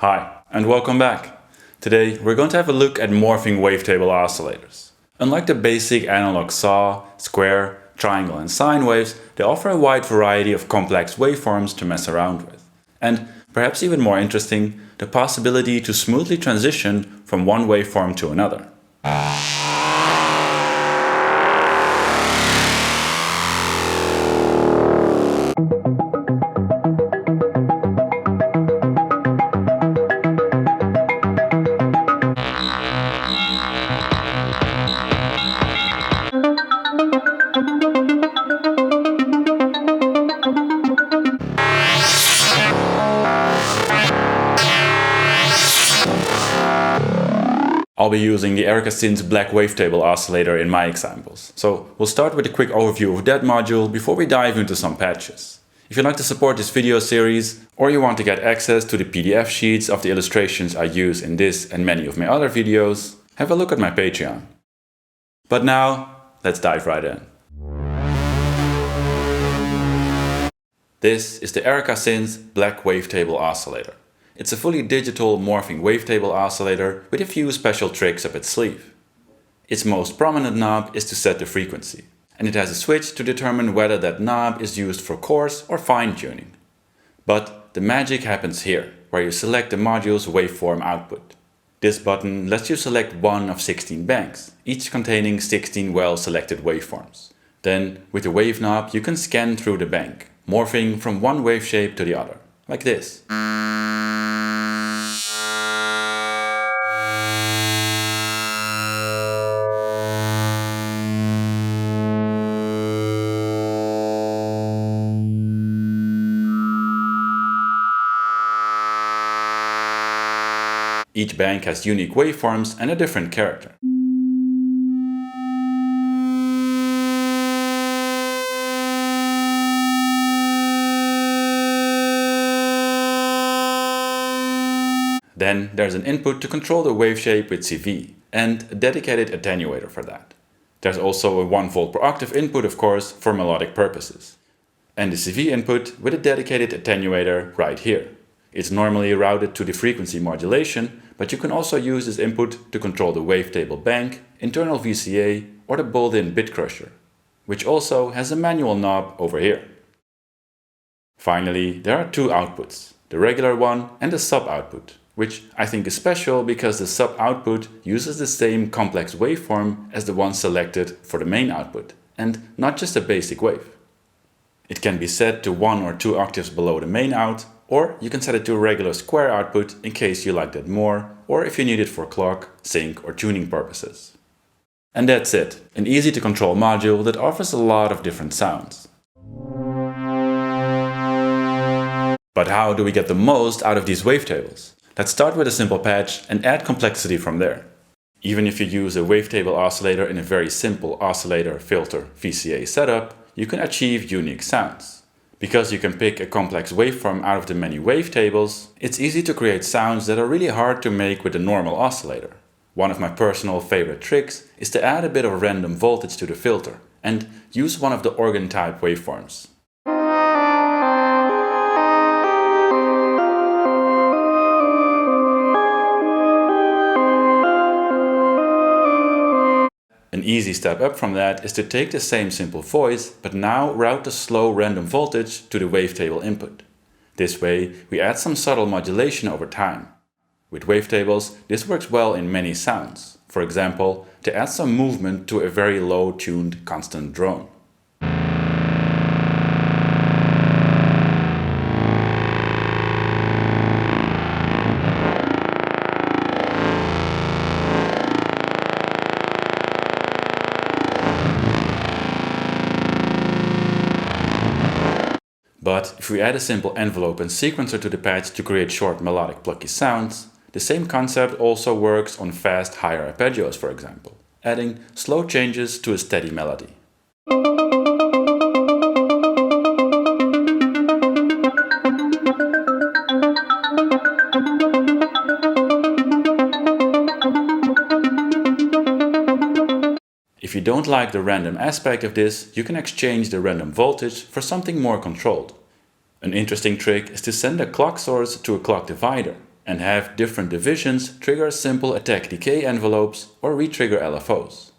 Hi, and welcome back. Today we're going to have a look at morphing wavetable oscillators. Unlike the basic analog saw, square, triangle and sine waves, they offer a wide variety of complex waveforms to mess around with. And, perhaps even more interesting, the possibility to smoothly transition from one waveform to another. I'll be using the Synths black wavetable oscillator in my examples. So we'll start with a quick overview of that module before we dive into some patches. If you'd like to support this video series, or you want to get access to the PDF sheets of the illustrations I use in this and many of my other videos, have a look at my Patreon. But now, let's dive right in. This is the Synths black wavetable oscillator. It's a fully digital morphing wavetable oscillator with a few special tricks up its sleeve. Its most prominent knob is to set the frequency, and it has a switch to determine whether that knob is used for coarse or fine tuning. But the magic happens here, where you select the module's waveform output. This button lets you select one of 16 banks, each containing 16 well-selected waveforms. Then, with the wave knob, you can scan through the bank, morphing from one wave shape to the other, like this. Each bank has unique waveforms and a different character. Then there's an input to control the wave shape with CV, and a dedicated attenuator for that. There's also a 1 volt per octave input, of course, for melodic purposes. And the CV input with a dedicated attenuator right here. It's normally routed to the frequency modulation, but you can also use this input to control the wavetable bank, internal VCA or the built-in bit crusher, which also has a manual knob over here. Finally, there are two outputs, the regular one and the sub-output, which I think is special because the sub-output uses the same complex waveform as the one selected for the main output, and not just a basic wave. It can be set to 1 or 2 octaves below the main out, or you can set it to a regular square output in case you like that more, or if you need it for clock, sync or tuning purposes. And that's it, an easy to control module that offers a lot of different sounds. But how do we get the most out of these wavetables? Let's start with a simple patch and add complexity from there. Even if you use a wavetable oscillator in a very simple oscillator filter VCA setup, you can achieve unique sounds. Because you can pick a complex waveform out of the many wavetables, it's easy to create sounds that are really hard to make with a normal oscillator. One of my personal favorite tricks is to add a bit of random voltage to the filter and use one of the organ type waveforms. An easy step up from that is to take the same simple voice, but now route the slow random voltage to the wavetable input. This way, we add some subtle modulation over time. With wavetables, this works well in many sounds. For example, to add some movement to a very low-tuned constant drone. But if we add a simple envelope and sequencer to the patch to create short melodic plucky sounds, the same concept also works on fast higher arpeggios, for example, adding slow changes to a steady melody. If you don't like the random aspect of this, you can exchange the random voltage for something more controlled. An interesting trick is to send a clock source to a clock divider. and have different divisions trigger simple attack decay envelopes or re-trigger LFOs.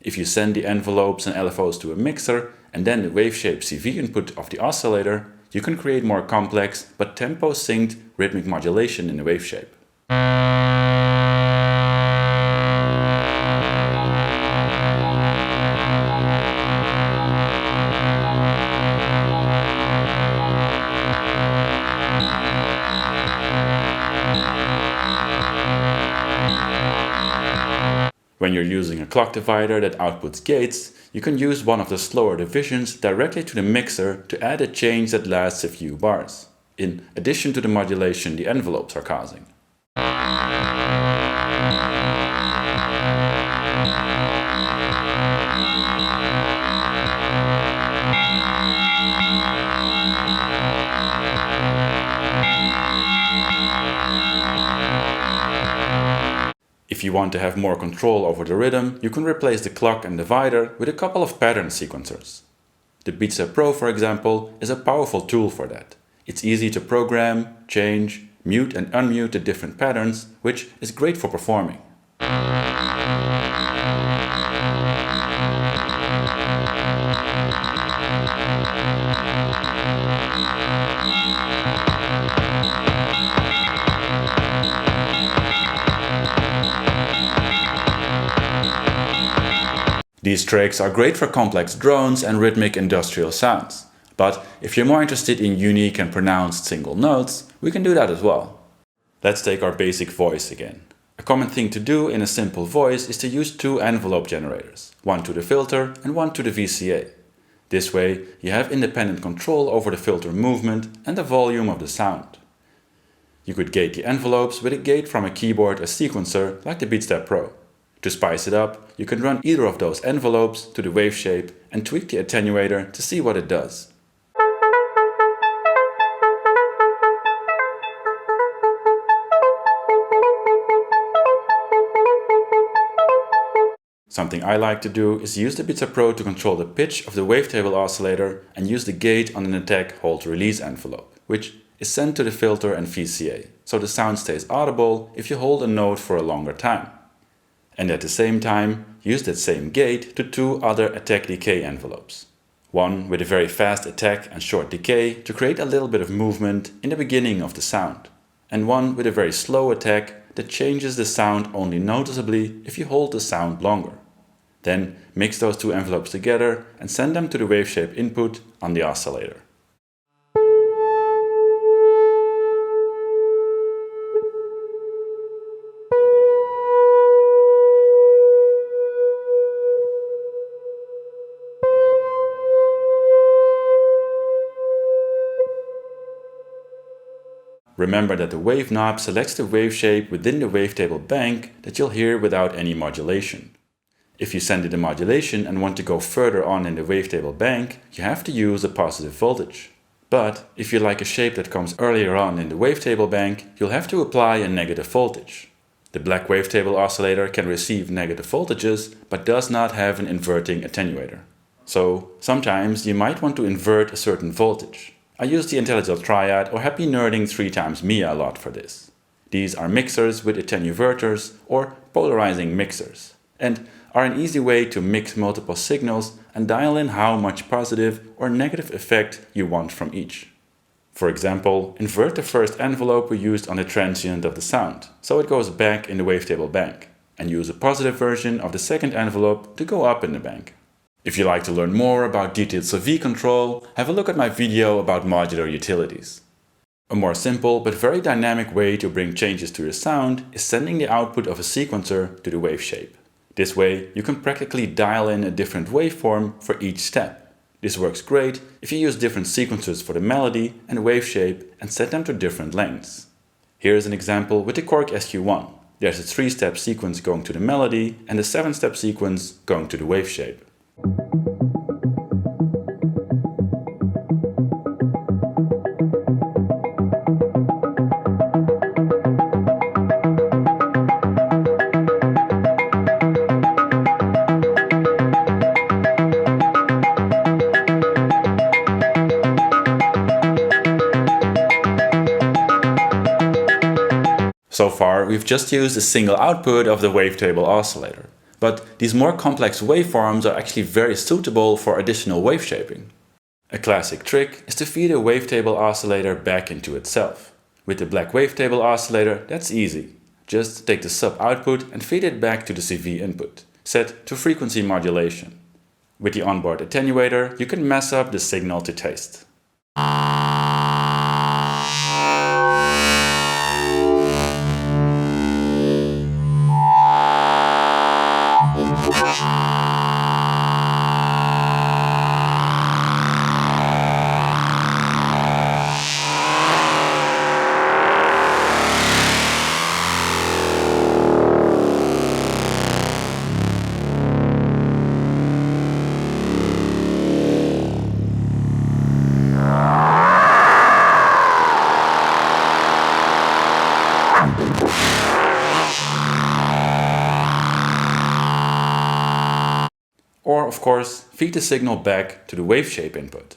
If you send the envelopes and LFOs to a mixer and then the waveshape CV input of the oscillator, you can create more complex but tempo-synced rhythmic modulation in the waveshape. When you're using a clock divider that outputs gates, you can use one of the slower divisions directly to the mixer to add a change that lasts a few bars, in addition to the modulation the envelopes are causing. If you want to have more control over the rhythm, you can replace the clock and divider with a couple of pattern sequencers. The Beatstep Pro, for example, is a powerful tool for that. It's easy to program, change, mute and unmute the different patterns, which is great for performing. These tricks are great for complex drones and rhythmic industrial sounds. But if you're more interested in unique and pronounced single notes, we can do that as well. Let's take our basic voice again. A common thing to do in a simple voice is to use two envelope generators, one to the filter and one to the VCA. This way you have independent control over the filter movement and the volume of the sound. You could gate the envelopes with a gate from a keyboard or sequencer like the Beatstep Pro. To spice it up, you can run either of those envelopes to the waveshape and tweak the attenuator to see what it does. Something I like to do is use the Beatstep Pro to control the pitch of the Wavetable oscillator and use the gate on an attack hold-release envelope, which is sent to the filter and VCA, so the sound stays audible if you hold a note for a longer time. And at the same time, use that same gate to two other attack decay envelopes. One with a very fast attack and short decay to create a little bit of movement in the beginning of the sound. And one with a very slow attack that changes the sound only noticeably if you hold the sound longer. Then mix those two envelopes together and send them to the waveshape input on the oscillator. Remember that the wave knob selects the wave shape within the wavetable bank that you'll hear without any modulation. If you send it a modulation and want to go further on in the wavetable bank, you have to use a positive voltage. But if you like a shape that comes earlier on in the wavetable bank, you'll have to apply a negative voltage. The black wavetable oscillator can receive negative voltages, but does not have an inverting attenuator. So sometimes you might want to invert a certain voltage. I use the IntelliGel Triad or Happy Nerding 3x Mia a lot for this. These are mixers with attenuverters or polarizing mixers, and are an easy way to mix multiple signals and dial in how much positive or negative effect you want from each. For example, invert the first envelope we used on the transient of the sound, so it goes back in the wavetable bank, and use a positive version of the second envelope to go up in the bank. If you'd like to learn more about detailed CV control, have a look at my video about modular utilities. A more simple but very dynamic way to bring changes to your sound is sending the output of a sequencer to the waveshape. This way you can practically dial in a different waveform for each step. This works great if you use different sequencers for the melody and waveshape and set them to different lengths. Here's an example with the Korg SQ1. There's a 3-step sequence going to the melody and a 7-step sequence going to the waveshape. So far, we've just used a single output of the wavetable oscillator, but these more complex waveforms are actually very suitable for additional wave shaping. A classic trick is to feed a wavetable oscillator back into itself. With the black wavetable oscillator, that's easy. Just take the sub output and feed it back to the CV input, set to frequency modulation. With the onboard attenuator, you can mess up the signal to taste. Or, of course, feed the signal back to the wave shape input.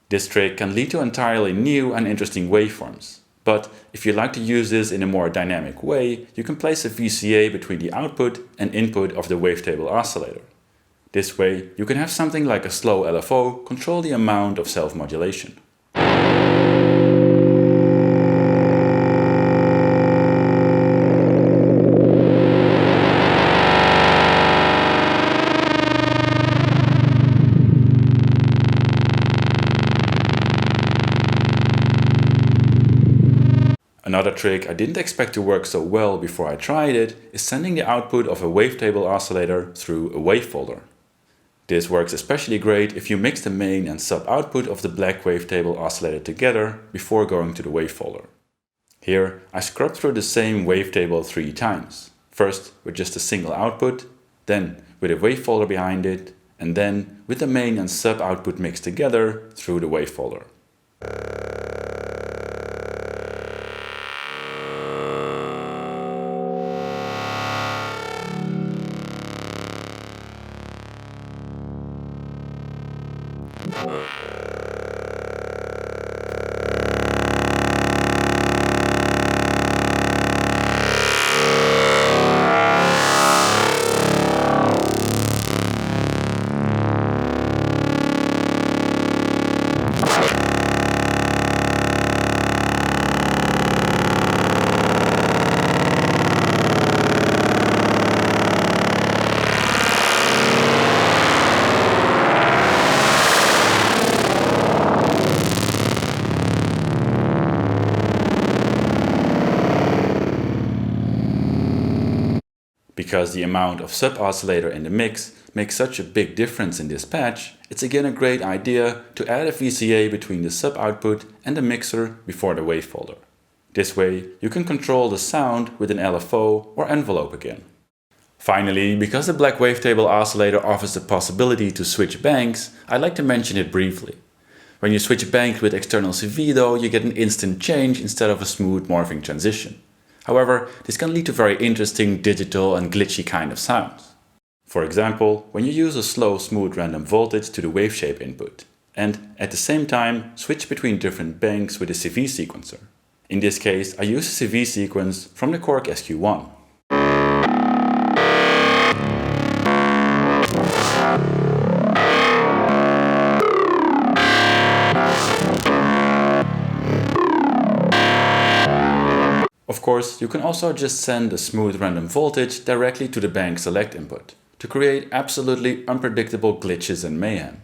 This trick can lead to entirely new and interesting waveforms. But if you like to use this in a more dynamic way, you can place a VCA between the output and input of the wavetable oscillator. This way, you can have something like a slow LFO control the amount of self-modulation. Another trick I didn't expect to work so well before I tried it is sending the output of a wavetable oscillator through a wavefolder. This works especially great if you mix the main and sub output of the black wavetable oscillator together before going to the wavefolder. Here I scrubbed through the same wavetable 3 times. First with just a single output, then with a wavefolder behind it, and then with the main and sub output mixed together through the wavefolder. Because the amount of sub-oscillator in the mix makes such a big difference in this patch, it's again a great idea to add a VCA between the sub-output and the mixer before the wavefolder. This way you can control the sound with an LFO or envelope again. Finally, because the black wavetable oscillator offers the possibility to switch banks, I'd like to mention it briefly. When you switch banks with external CV though, you get an instant change instead of a smooth morphing transition. However, this can lead to very interesting digital and glitchy kind of sounds. For example, when you use a slow, smooth random voltage to the waveshape input, and at the same time switch between different banks with a CV sequencer. In this case, I use a CV sequence from the Korg SQ1. Of course, you can also just send a smooth random voltage directly to the bank select input to create absolutely unpredictable glitches and mayhem.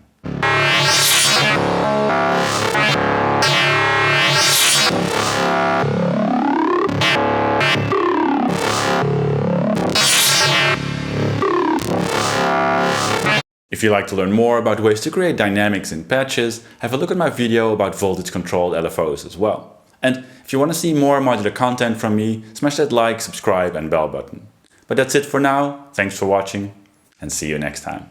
If you'd like to learn more about ways to create dynamics in patches, have a look at my video about voltage controlled LFOs as well. And if you want to see more modular content from me, smash that like, subscribe and bell button. But that's it for now. Thanks for watching and see you next time.